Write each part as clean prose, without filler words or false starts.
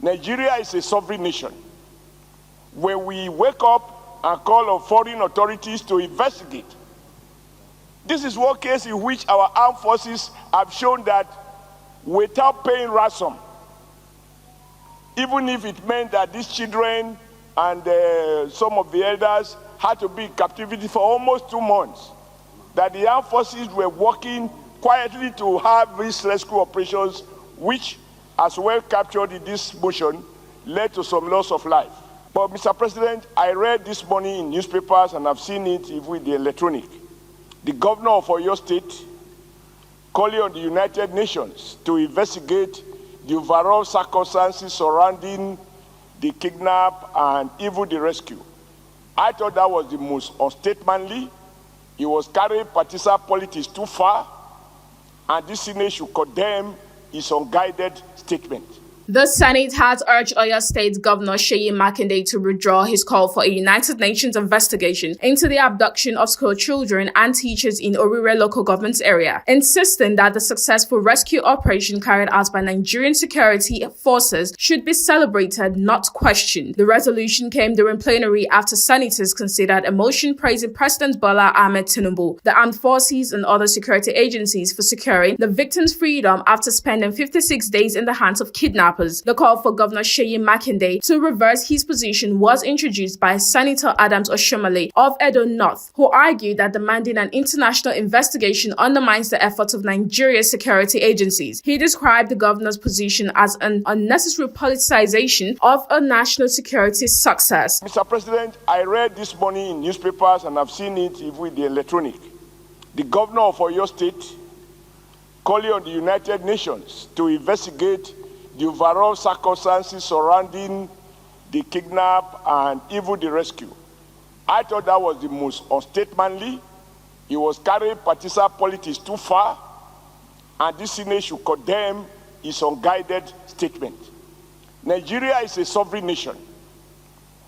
Nigeria is a sovereign nation. When we wake up and call on foreign authorities to investigate, this is one case in which our armed forces have shown that without paying ransom, even if it meant that these children and some of the elders had to be in captivity for almost 2 months, that the armed forces were working quietly to have these rescue operations, which, as well captured in this motion, led to some loss of life. But, Mr. President, I read this morning in newspapers, and I've seen it even with the electronic, the governor of Oyo State calling on the United Nations to investigate the overall circumstances surrounding the kidnap and even the rescue. I thought that was the most unstatemanly. He was carrying partisan politics too far, and this Senate should condemn his unguided statement. The Senate has urged Oyo State Governor Seyi Makinde to withdraw his call for a United Nations investigation into the abduction of school children and teachers in Oriire Local Government Area, insisting that the successful rescue operation carried out by Nigerian security forces should be celebrated, not questioned. The resolution came during plenary after senators considered a motion praising President Bola Ahmed Tinubu, the armed forces and other security agencies for securing the victims' freedom after spending 56 days in the hands of kidnappers. The call for Governor Seyi Makinde to reverse his position was introduced by Senator Adams Oshomole of Edo North, who argued that demanding an international investigation undermines the efforts of Nigeria's security agencies. He described the governor's position as an unnecessary politicization of a national security success. Mr. President, I read this morning in newspapers, and I've seen it even with the electronic, the governor of Oyo State calling on the United Nations to investigate the overall circumstances surrounding the kidnap and even the rescue. I thought that was the most unstatemanly. He was carrying partisan politics too far, and this Senate should condemn his unguided statement. Nigeria is a sovereign nation.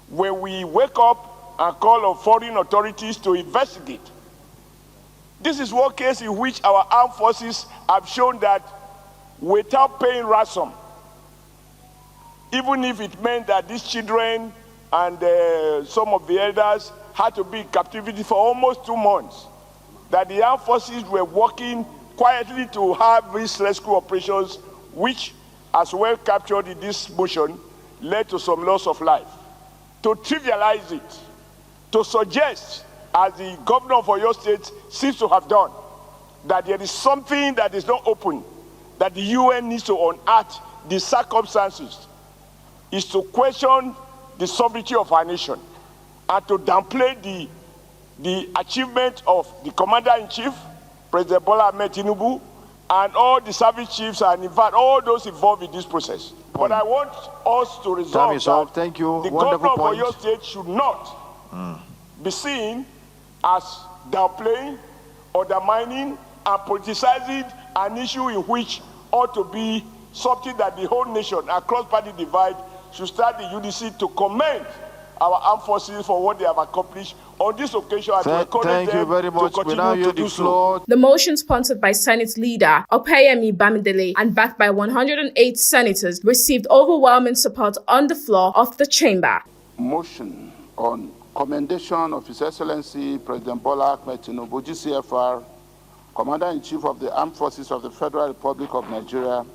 When we wake up and call on foreign authorities to investigate, this is one case in which our armed forces have shown that without paying ransom, even if it meant that these children and some of the elders had to be in captivity for almost 2 months, that the armed forces were working quietly to have these rescue operations, which, as well captured in this motion, led to some loss of life. To trivialize it, to suggest, as the governor of Oyo State seems to have done, that there is something that is not open, that the UN needs to unearth the circumstances, is to question the sovereignty of our nation and to downplay the achievement of the Commander-in-Chief, President Bola Ahmed Tinubu, and all the service chiefs and, in fact, all those involved in this process. But I want us to resolve that Thank you. the Wonderful governor point. of Oyo State should not be seen as downplaying, undermining, and politicizing an issue in which ought to be something that the whole nation, across party divide, should start the UDC to commend our armed forces for what they have accomplished on this occasion. Thank you very much. We now yield the floor. The motion, sponsored by Senate leader Opeyemi Bamidele and backed by 108 senators, received overwhelming support on the floor of the chamber. Motion on commendation of His Excellency President Bola Ahmed Tinubu, GCFR, Commander-in-Chief of the Armed Forces of the Federal Republic of Nigeria,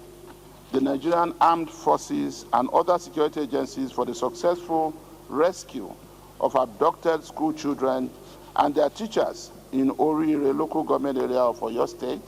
the Nigerian Armed Forces, and other security agencies for the successful rescue of abducted school children and their teachers in Oriire Local Government Area of Oyo State,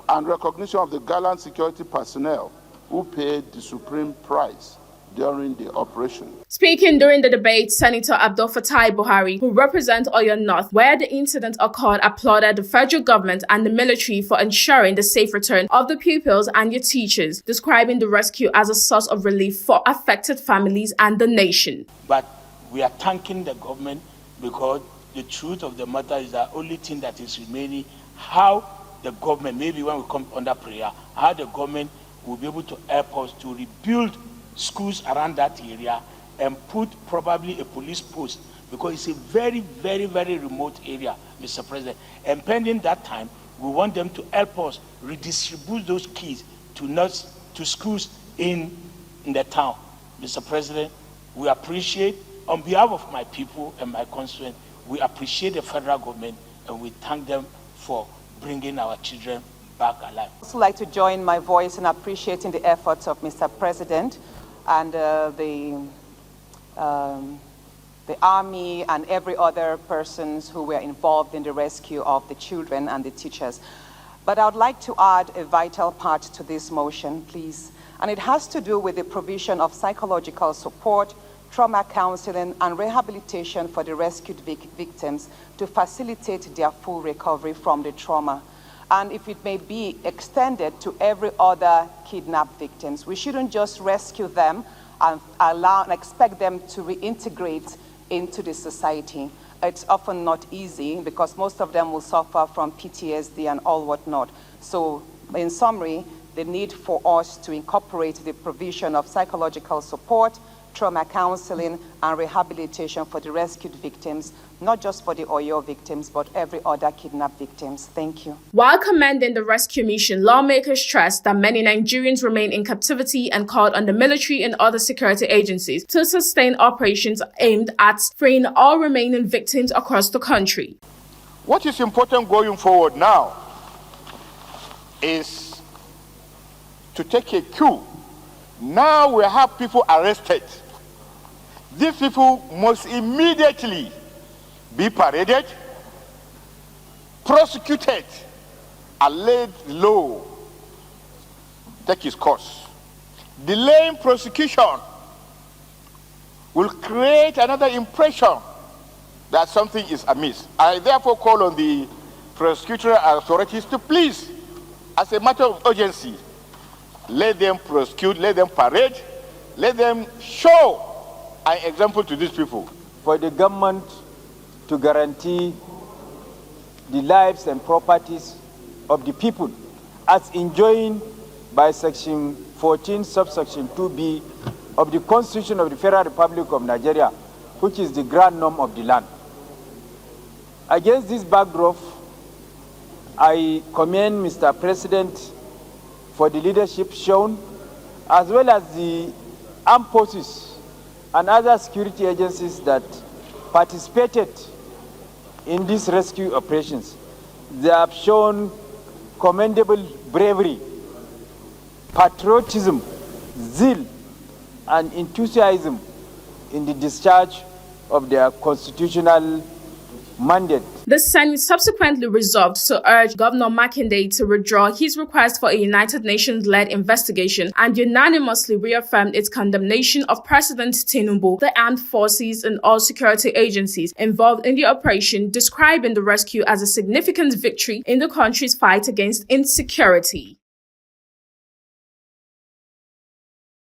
and recognition of the gallant security personnel who paid the supreme price during the operation. Speaking during the debate, Senator Abdul Fatai Buhari, who represents Oyo North, where the incident occurred, applauded the federal government and the military for ensuring the safe return of the pupils and their teachers, describing the rescue as a source of relief for affected families and the nation. But we are thanking the government because the truth of the matter is the only thing that is remaining, how the government, maybe when we come under prayer, how the government will be able to help us to rebuild schools around that area and put probably a police post, because it's a very, very, very remote area, Mr. President. And pending that time, we want them to help us redistribute those keys to schools in the town. Mr. President, we appreciate, on behalf of my people and my constituents, we appreciate the federal government and we thank them for bringing our children back alive. I'd also like to join my voice in appreciating the efforts of Mr. President and the Army and every other persons who were involved in the rescue of the children and the teachers. But I would like to add a vital part to this motion, please. And it has to do with the provision of psychological support, trauma counseling, and rehabilitation for the rescued victims to facilitate their full recovery from the trauma. And if it may be extended to every other kidnapped victims. We shouldn't just rescue them and expect them to reintegrate into the society. It's often not easy because most of them will suffer from PTSD and all whatnot. So in summary, the need for us to incorporate the provision of psychological support, trauma counseling, and rehabilitation for the rescued victims, not just for the Oyo victims, but every other kidnapped victims. Thank you. While commending the rescue mission, lawmakers stressed that many Nigerians remain in captivity and called on the military and other security agencies to sustain operations aimed at freeing all remaining victims across the country. What is important going forward now is to take a cue. Now we have people arrested. These people must immediately be paraded, prosecuted, and laid low. Take its course. Delaying prosecution will create another impression that something is amiss. I therefore call on the prosecutorial authorities to please, as a matter of urgency, let them prosecute, let them parade, let them show an example to these people. For the government to guarantee the lives and properties of the people as enjoined by Section 14, subsection 2B of the Constitution of the Federal Republic of Nigeria, which is the grand norm of the land. Against this backdrop, I commend Mr. President for the leadership shown, as well as the armed forces and other security agencies that participated in these rescue operations. They have shown commendable bravery, patriotism, zeal, and enthusiasm in the discharge of their constitutional mandate. The Senate subsequently resolved to urge Governor Makinde to withdraw his request for a United Nations-led investigation and unanimously reaffirmed its condemnation of President Tinubu, the armed forces, and all security agencies involved in the operation, describing the rescue as a significant victory in the country's fight against insecurity.